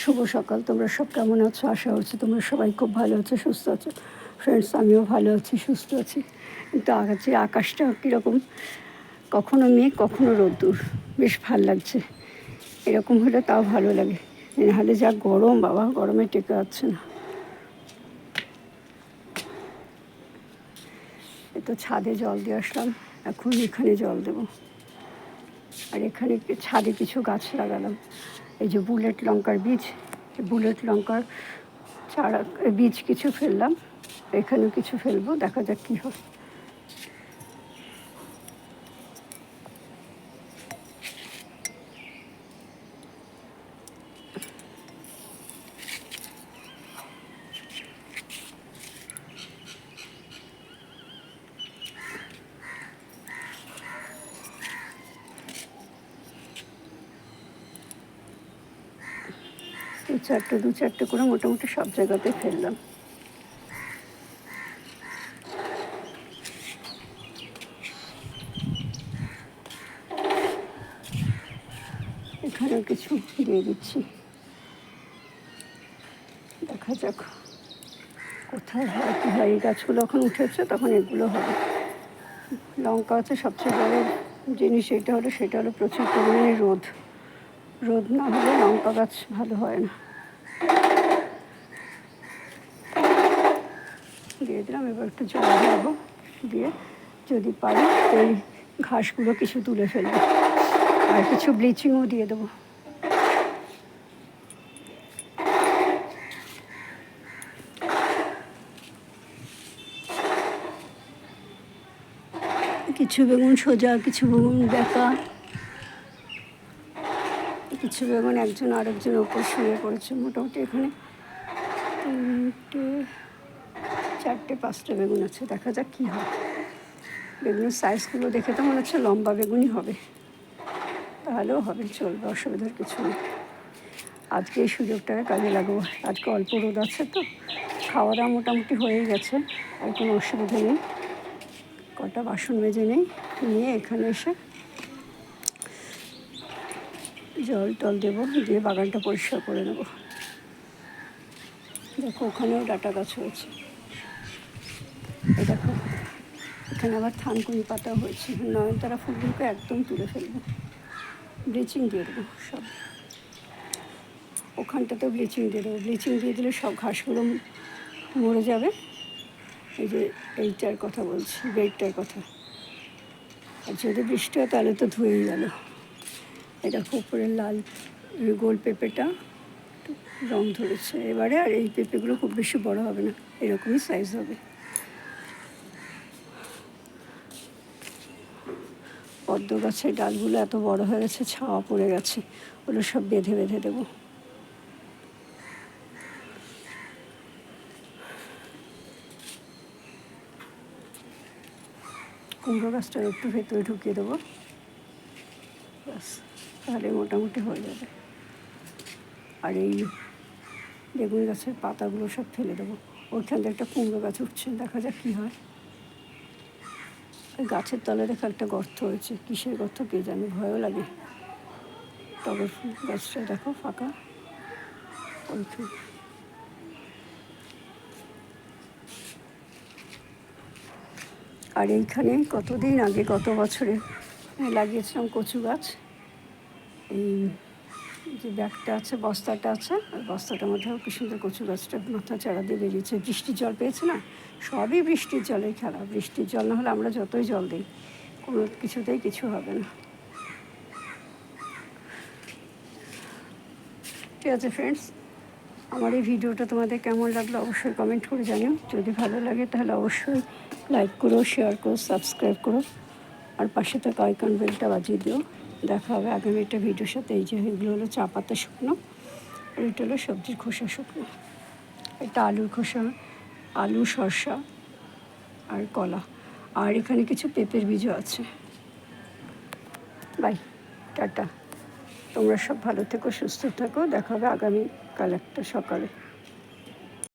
শুভ সকাল। তোমরা সব কেমন আছো? আশা করছি তোমরা সবাই খুব ভালো আছো, সুস্থ আছো। ফ্রেন্ডস, আমিও ভালো আছি, সুস্থ আছি। কিন্তু আকাশটা কীরকম, কখনো মেঘ কখনো রোদ্দুর, বেশ ভাল লাগছে। এরকম হলে তাও ভালো লাগে, নাহলে যা গরম, বাবা, গরমে টেকা যাচ্ছে না। এ তো ছাদে জল দিয়ে আসলাম, এখন এখানে জল দেবো। আর এখানে ছাদে কিছু গাছ লাগালাম। এই যে বুলেট লঙ্কার বীজ, বুলেট লঙ্কার চারা বীজ কিছু ফেললাম, এখানেও কিছু ফেলবো, দেখা যাক কী হয়। দু চারটে করে মোটামুটি সব জায়গাতে ফেললাম। এখানেও কিছু দিয়ে দিচ্ছি, দেখা যাক কোথায় হয় কী হয়। এই গাছগুলো এখন উঠেছে, তখন এগুলো হবে। লঙ্কা হচ্ছে সবচেয়ে বড় জিনিস, সেটা হলো প্রচুর পরিমাণে রোদ না হলে লঙ্কা গাছ ভালো হয় না। দিয়ে দিলাম, এবার একটু জল দেবো, দিয়ে যদি পারি এই ঘাসগুলো কিছু তুলে ফেলবো, আর কিছু ব্লিচিংও দিয়ে দেবো। কিছু বেগুন সোজা, কিছু বেগুন বেঁকা, কিছু বেগুন একজন আরেকজন ওপর শুয়ে পড়েছে। মোটামুটি এখানে 4-5টা বেগুন আছে, দেখা যাক কী হয়। বেগুনের সাইজগুলো দেখে তো মনে হচ্ছে লম্বা বেগুনই হবে, তাহলেও হবে, চলবে, অসুবিধার কিছু নেই। আজকে এই সুযোগটাকে কাজে লাগাবো। আজকে অল্প রোদ আছে, তো খাওয়া দাওয়া মোটামুটি হয়েই গেছে, আর কোনো অসুবিধা নেই। কটা বাসন মেজে নিয়ে এখানে এসে জল টল দেবো, দিয়ে বাগানটা পরিষ্কার করে নেব। দেখো, ওখানেও ডাঁটা গাছ হয়েছে, এই দেখো, এখানে আবার থানকুনি পাতা হয়েছে। নয়নতারা ফুলগুলোকে একদম তুলে ফেলবো, ব্লিচিং দিয়ে দেবো সব। ওখানটাতেও ব্লিচিং দিয়ে দেবো, ব্লিচিং দিয়ে দিলে সব ঘাসগুলো মরে যাবে। এই যে এইটার কথা বলছি, বেডটার কথা। আর যদি বৃষ্টি হয় তাহলে তো ধুয়েই গেল। এটা উপরে লাল গোল পেঁপেটা রং ধরেছে এবারে, আর এই পেঁপেগুলো খুব বেশি বড় হবে না, এরকমই সাইজ হবে। পদ্ম গাছের ডালগুলো এত বড় হয়ে গেছে, ছাওয়া পড়ে গেছে, ওগুলো সব বেঁধে দেবো। কুমড়ো গাছটা একটু ভেতরে ঢুকিয়ে দেবো, ব্যাস, তাহলে মোটামুটি হয়ে যাবে। আর এই বেগুন গাছের পাতাগুলো সব ফেলে দেবো। ওইখান থেকে একটা কুমড়ো গাছ উঠছে, দেখা যাক কী হয়। ওই গাছের তলে দেখো একটা গর্ত হয়েছে, কিসের গর্ত কে জানে, ভয়ও লাগে। টবের ফুল গাছটা দেখো ফাঁকা, ওইখানে। আর এইখানে কতদিন আগে, গত বছরে লাগিয়েছিলাম কচু গাছ। এই যে ব্যাগটা আছে, বস্তাটা আছে, ওই বস্তাটার মধ্যেও কি সুন্দর কচু গাছটা মাথা চারা দিয়ে বেরিয়েছে। বৃষ্টির জল পেয়েছে না, সবই বৃষ্টির জলের খেলা। বৃষ্টির জল না হলে আমরা যতই জল দিই, কোনো কিছুতেই কিছু হবে না। ঠিক আছে ফ্রেন্ডস, আমার এই ভিডিওটা তোমাদের কেমন লাগলো অবশ্যই কমেন্ট করে জানিও। যদি ভালো লাগে তাহলে অবশ্যই লাইক করো, শেয়ার করো, সাবস্ক্রাইব করো, আর পাশে থাকা আইকন বেলটা বাজিয়ে দিও। দেখা হবে আগামী একটা ভিডিওর সাথে। এই যে এগুলো হলো চা পাতা শুকনো, আর এটা হলো সবজির খোসা শুকনো। এটা আলুর খোসা, আলু, শসা আর কলা, আর এখানে কিছু পেঁপের বীজও আছে। Bye, tata. তোমরা সব ভালো থেকো, সুস্থ থাকো, দেখা হবে আগামীকাল একটা সকালে।